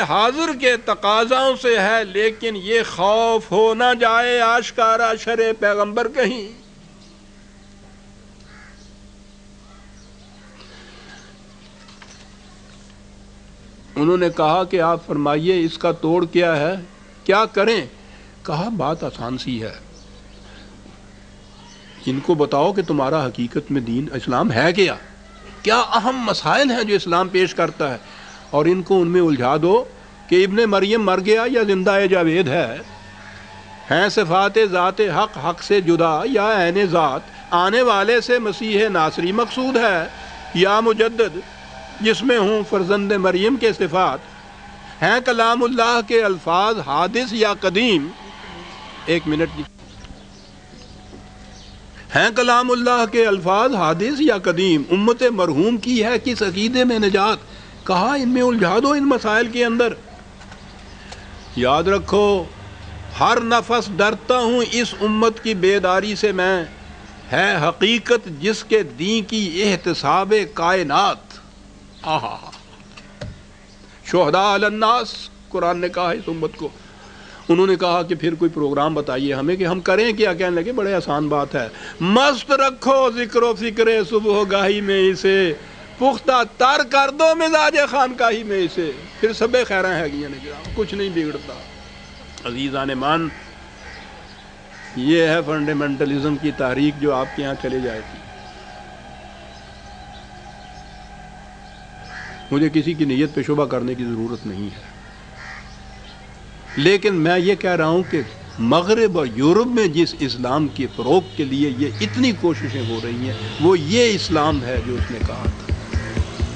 حاضر کے تقاضاؤں سے ہے، لیکن یہ خوف ہو نہ جائے آشکارا شرع پیغمبر کہیں۔ انہوں نے کہا کہ آپ فرمائیے اس کا توڑ کیا ہے، کیا کریں؟ کہا بات آسان سی ہے، ان کو بتاؤ کہ تمہارا حقیقت میں دین اسلام ہے کیا، کیا اہم مسائل ہیں جو اسلام پیش کرتا ہے، اور ان کو ان میں الجھا دو کہ ابن مریم مر گیا یا زندہ جاوید ہے، ہیں صفات ذات حق حق سے جدا یا عین ذات، آنے والے سے مسیح ناصری مقصود ہے، یا مجدد جس میں ہوں فرزند مریم کے صفات، ہیں کلام اللہ کے الفاظ حادث یا قدیم، ایک منٹ جی، ہیں کلام اللہ کے الفاظ حادث یا قدیم، امت مرحوم کی ہے کس عقیدے میں نجات، کہا ان میں الجھا دو ان مسائل کے اندر۔ یاد رکھو ہر نفس ڈرتا ہوں اس امت کی بیداری سے میں، ہے حقیقت جس کے دین کی احتساب کائنات۔ آہا شہداء علی الناس قرآن نے کہا اس امت کو۔ انہوں نے کہا کہ پھر کوئی پروگرام بتائیے ہمیں کہ ہم کریں کیا، کہنے لگے بڑے آسان بات ہے، مست رکھو ذکر و فکر صبح گاہی میں اسے، پختہ تر کر دو مزاج خانقاہی میں اسے، پھر سب خیراں ہے گیا نگراں، کچھ نہیں بگڑتا۔ عزیزان مان، یہ ہے فنڈامنٹلزم کی تحریک جو آپ کے یہاں چلے جائے گی۔ مجھے کسی کی نیت پہ شبہ کرنے کی ضرورت نہیں ہے، لیکن میں یہ کہہ رہا ہوں کہ مغرب اور یورپ میں جس اسلام کے فروغ کے لیے یہ اتنی کوششیں ہو رہی ہیں، وہ یہ اسلام ہے جو اس نے کہا تھا،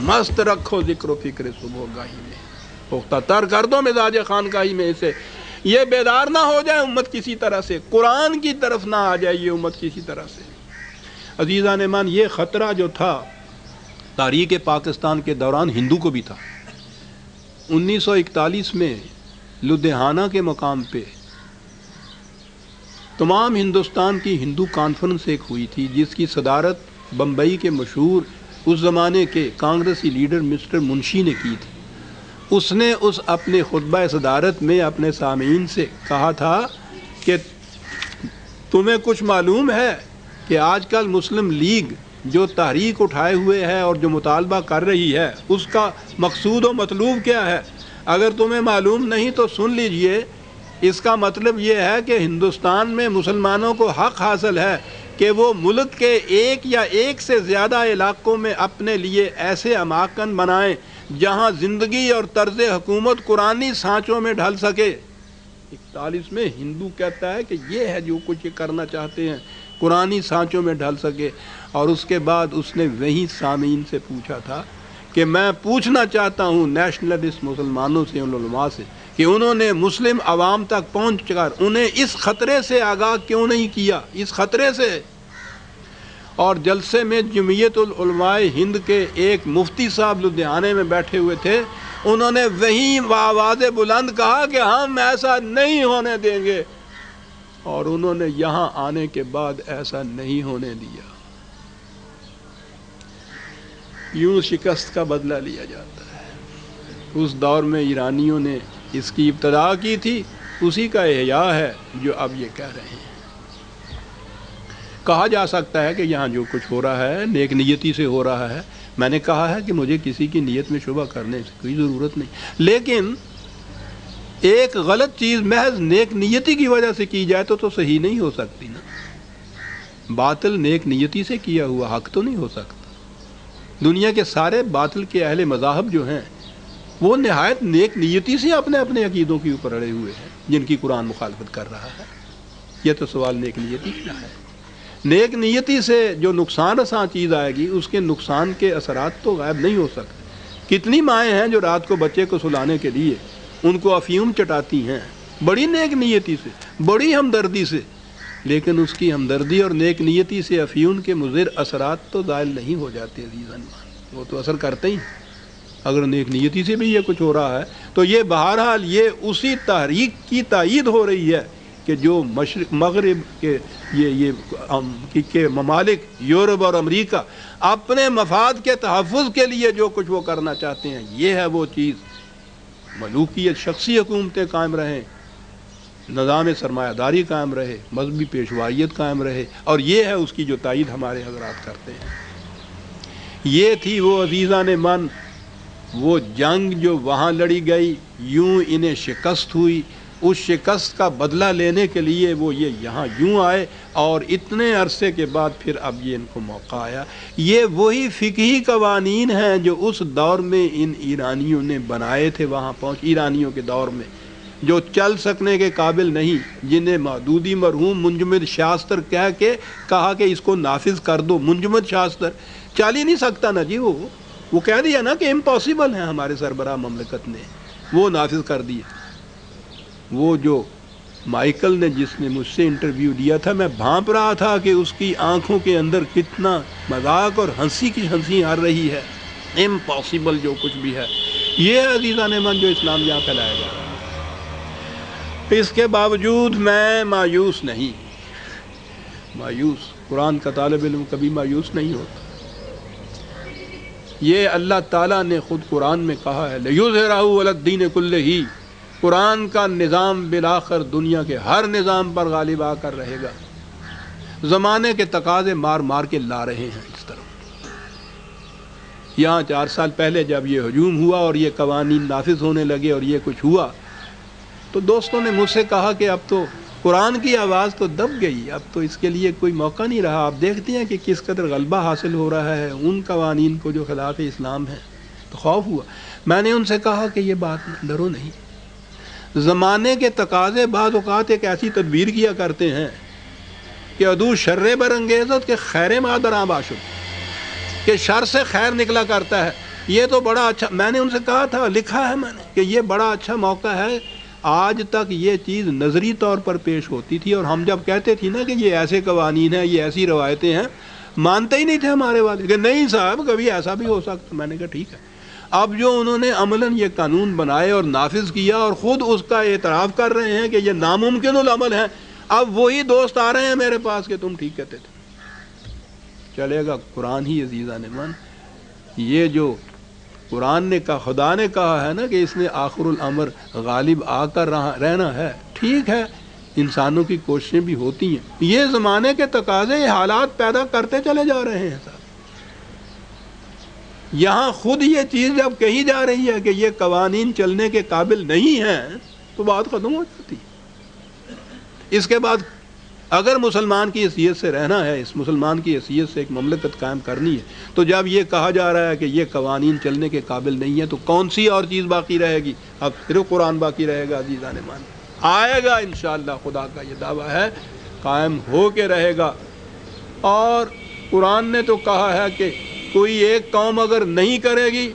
مست رکھو ذکر و فکر صبح گاہی میں، پختہ تر کر دو مزاج خانقاہی میں اسے، یہ بیدار نہ ہو جائے امت کسی طرح سے، قرآن کی طرف نہ آ جائے یہ امت کسی طرح سے۔ عزیزان مان، یہ خطرہ جو تھا تاریخ پاکستان کے دوران ہندو کو بھی تھا۔ 1941 میں لدھیانہ کے مقام پہ تمام ہندوستان کی ہندو کانفرنس ایک ہوئی تھی، جس کی صدارت بمبئی کے مشہور اس زمانے کے کانگریسی لیڈر مسٹر منشی نے کی تھی۔ اس نے اس اپنے خطبہ صدارت میں اپنے سامعین سے کہا تھا کہ تمہیں کچھ معلوم ہے کہ آج کل مسلم لیگ جو تحریک اٹھائے ہوئے ہے اور جو مطالبہ کر رہی ہے اس کا مقصود و مطلوب کیا ہے؟ اگر تمہیں معلوم نہیں تو سن لیجئے، اس کا مطلب یہ ہے کہ ہندوستان میں مسلمانوں کو حق حاصل ہے کہ وہ ملک کے ایک یا ایک سے زیادہ علاقوں میں اپنے لیے ایسے اماکن بنائیں جہاں زندگی اور طرز حکومت قرآنی سانچوں میں ڈھل سکے۔ 41 میں ہندو کہتا ہے کہ یہ ہے جو کچھ یہ کرنا چاہتے ہیں، قرآنی سانچوں میں ڈھل سکے۔ اور اس کے بعد اس نے وہیں سامعین سے پوچھا تھا کہ میں پوچھنا چاہتا ہوں نیشنلسٹ مسلمانوں سے، ان علماء سے، کہ انہوں نے مسلم عوام تک پہنچ کر انہیں اس خطرے سے آگاہ کیوں نہیں کیا، اس خطرے سے۔ اور جلسے میں جمعیت العلماء ہند کے ایک مفتی صاحب لدھیانے میں بیٹھے ہوئے تھے، انہوں نے وہیں آواز بلند کہا کہ ہم ایسا نہیں ہونے دیں گے، اور انہوں نے یہاں آنے کے بعد ایسا نہیں ہونے دیا۔ یوں شکست کا بدلہ لیا جاتا ہے۔ اس دور میں ایرانیوں نے اس کی ابتدا کی تھی، اسی کا احیاء ہے جو اب یہ کہہ رہے ہیں۔ کہا جا سکتا ہے کہ یہاں جو کچھ ہو رہا ہے نیک نیتی سے ہو رہا ہے، میں نے کہا ہے کہ مجھے کسی کی نیت میں شبہ کرنے سے کوئی ضرورت نہیں، لیکن ایک غلط چیز محض نیک نیتی کی وجہ سے کی جائے تو صحیح نہیں ہو سکتی نا۔ باطل نیک نیتی سے کیا ہوا حق تو نہیں ہو سکتا۔ دنیا کے سارے باطل کے اہل مذاہب جو ہیں وہ نہایت نیک نیتی سے اپنے اپنے عقیدوں کے اوپر اڑے ہوئے ہیں، جن کی قرآن مخالفت کر رہا ہے۔ یہ تو سوال نیک نیتی کا ہے۔ نیک نیتی سے جو نقصان رساں چیز آئے گی، اس کے نقصان کے اثرات تو غائب نہیں ہو سکتے۔ کتنی مائیں ہیں جو رات کو بچے کو سلانے کے لیے ان کو افیون چٹاتی ہیں، بڑی نیک نیتی سے، بڑی ہمدردی سے، لیکن اس کی ہمدردی اور نیک نیتی سے افیون کے مضر اثرات تو زائل نہیں ہو جاتے عزیزان، وہ تو اثر کرتے ہی۔ اگر نیک نیتی سے بھی یہ کچھ ہو رہا ہے تو یہ بہرحال یہ اسی تحریک کی تائید ہو رہی ہے کہ جو مشرق مغرب کے ممالک یورپ اور امریکہ اپنے مفاد کے تحفظ کے لیے جو کچھ وہ کرنا چاہتے ہیں، یہ ہے وہ چیز ملوکیت شخصی حکومتیں قائم رہیں، نظام سرمایہ داری قائم رہے، مذہبی پیشوائیت قائم رہے، اور یہ ہے اس کی جو تائید ہمارے حضرات کرتے ہیں۔ یہ تھی وہ عزیزان من وہ جنگ جو وہاں لڑی گئی، یوں انہیں شکست ہوئی، اس شکست کا بدلہ لینے کے لیے وہ یہ یہاں یوں آئے، اور اتنے عرصے کے بعد پھر اب یہ ان کو موقع آیا۔ یہ وہی فقہی قوانین ہیں جو اس دور میں ان ایرانیوں نے بنائے تھے، وہاں ایرانیوں کے دور میں جو چل سکنے کے قابل نہیں، جنہیں مودودی مرحوم منجمد شاستر کہہ کے کہا کہ اس کو نافذ کر دو۔ منجمد شاستر چل ہی نہیں سکتا نا جی، وہ کہہ دیا نا کہ امپاسبل ہے، ہمارے سربراہ مملکت نے وہ نافذ کر دیا۔ وہ جو مائیکل نے جس نے مجھ سے انٹرویو دیا تھا، میں بھانپ رہا تھا کہ اس کی آنکھوں کے اندر کتنا مذاق اور ہنسی کی ہنسی آ رہی ہے، امپاسبل جو کچھ بھی ہے۔ یہ ہے عزیزان من جو اسلام یہاں پھیلایا جا رہا ہے۔ اس کے باوجود میں مایوس نہیں، مایوس قرآن کا طالب علم کبھی مایوس نہیں ہوتا۔ یہ اللہ تعالیٰ نے خود قرآن میں کہا ہے لِیُظْهِرَهُ عَلَى الدِّینِ كُلِّهِ، قرآن کا نظام بالآخر دنیا کے ہر نظام پر غالب آ کر رہے گا۔ زمانے کے تقاضے مار مار کے لا رہے ہیں اس طرح۔ یہاں 4 سال پہلے جب یہ ہجوم ہوا اور یہ قوانین نافذ ہونے لگے اور یہ کچھ ہوا، تو دوستوں نے مجھ سے کہا کہ اب تو قرآن کی آواز تو دب گئی، اب تو اس کے لیے کوئی موقع نہیں رہا۔ آپ دیکھتے ہیں کہ کس قدر غلبہ حاصل ہو رہا ہے ان قوانین کو جو خلاف اسلام ہیں، تو خوف ہوا۔ میں نے ان سے کہا کہ یہ بات ڈرو نہیں، زمانے کے تقاضے بعض اوقات ایک ایسی تدبیر کیا کرتے ہیں کہ ادو شر برانگیزت کے خیر مادر باشد، کہ شر سے خیر نکلا کرتا ہے۔ یہ تو بڑا اچھا، میں نے ان سے کہا تھا، لکھا ہے میں نے کہ یہ بڑا اچھا موقع ہے۔ آج تک یہ چیز نظری طور پر پیش ہوتی تھی، اور ہم جب کہتے تھے نا کہ یہ ایسے قوانین ہیں، یہ ایسی روایتیں ہیں، مانتے ہی نہیں تھے ہمارے والے کہ نہیں صاحب کبھی ایسا بھی ہو سکتا۔ میں نے کہا ٹھیک ہے۔ اب جو انہوں نے عملاً یہ قانون بنائے اور نافذ کیا اور خود اس کا اعتراف کر رہے ہیں کہ یہ ناممکن العمل ہے، اب وہی دوست آ رہے ہیں میرے پاس کہ تم ٹھیک کہتے تھے۔ چلے گا قرآن ہی عزیزان من، یہ جو قرآن نے کہا، خدا نے کہا ہے نا کہ اس نے آخر الامر غالب آ کر رہنا ہے، ٹھیک ہے، انسانوں کی کوششیں بھی ہوتی ہیں، یہ زمانے کے تقاضے حالات پیدا کرتے چلے جا رہے ہیں صاحب۔ یہاں خود یہ چیز جب کہی جا رہی ہے کہ یہ قوانین چلنے کے قابل نہیں ہیں تو بات ختم ہو جاتی۔ اس کے بعد اگر مسلمان کی حیثیت سے رہنا ہے، اس مسلمان کی حیثیت سے ایک مملکت قائم کرنی ہے، تو جب یہ کہا جا رہا ہے کہ یہ قوانین چلنے کے قابل نہیں ہے، تو کون سی اور چیز باقی رہے گی؟ اب صرف قرآن باقی رہے گا عزیزان مان۔ آئے گا انشاءاللہ، خدا کا یہ دعویٰ ہے، قائم ہو کے رہے گا۔ اور قرآن نے تو کہا ہے کہ کوئی ایک قوم اگر نہیں کرے گی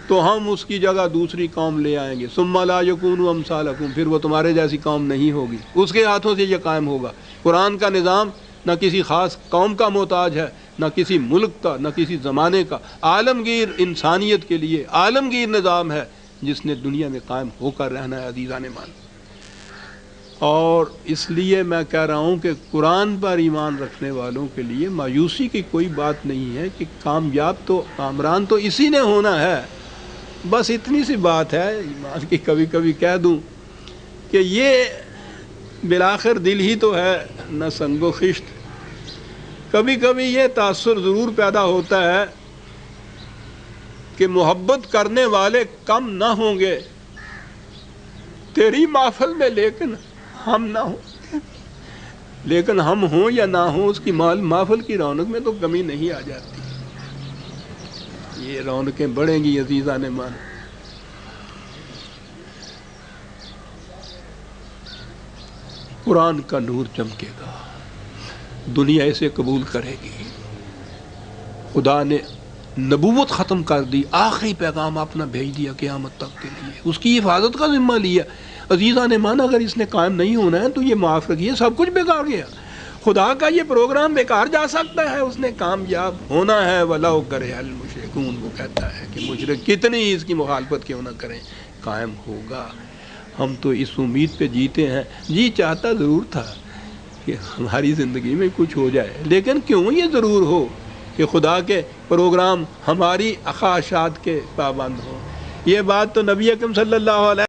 تو ہم اس کی جگہ دوسری قوم لے آئیں گے، ثم لا یکونوا امثالکم، پھر وہ تمہارے جیسی قوم نہیں ہوگی، اس کے ہاتھوں سے یہ قائم ہوگا۔ قرآن کا نظام نہ کسی خاص قوم کا محتاج ہے، نہ کسی ملک کا، نہ کسی زمانے کا، عالمگیر انسانیت کے لیے عالمگیر نظام ہے جس نے دنیا میں قائم ہو کر رہنا ہے عزیزان مان۔ اور اس لیے میں کہہ رہا ہوں کہ قرآن پر ایمان رکھنے والوں کے لیے مایوسی کی کوئی بات نہیں ہے کہ کامیاب تو کامران تو اسی نے ہونا ہے۔ بس اتنی سی بات ہے ایمان کی، کبھی کبھی کہہ دوں کہ یہ بالآخر دل ہی تو ہے نہ سنگ و خشت۔ کبھی کبھی یہ تاثر ضرور پیدا ہوتا ہے کہ محبت کرنے والے کم نہ ہوں گے تیری محفل میں، لیکن ہم نہ ہوں، لیکن ہم ہوں یا نہ ہوں اس کی محفل کی رونق میں تو کمی نہیں آ جاتی۔ یہ رونقیں بڑھیں گی عزیزان مان۔ قرآن کا نور چمکے گا، دنیا اسے قبول کرے گی۔ خدا نے نبوت ختم کر دی، آخری پیغام اپنا بھیج دیا قیامت تک کے لیے، اس کی حفاظت کا ذمہ لیا۔ عزیزان مان اگر اس نے قائم نہیں ہونا ہے تو یہ معاف رکھیے سب کچھ بیکار گیا۔ خدا کا یہ پروگرام بیکار جا سکتا ہے، اس نے کامیاب ہونا ہے۔ وَلَوْ كَرِهَ الْمُشْرِكُونَ، وہ کہتا ہے کہ مشرک کتنی ہی اس کی مخالفت کیوں نہ کریں، قائم ہوگا۔ ہم تو اس امید پہ جیتے ہیں۔ جی چاہتا ضرور تھا کہ ہماری زندگی میں کچھ ہو جائے، لیکن کیوں یہ ضرور ہو کہ خدا کے پروگرام ہماری خواہشات کے پابند ہوں۔ یہ بات تو نبی اکرم صلی اللہ علیہ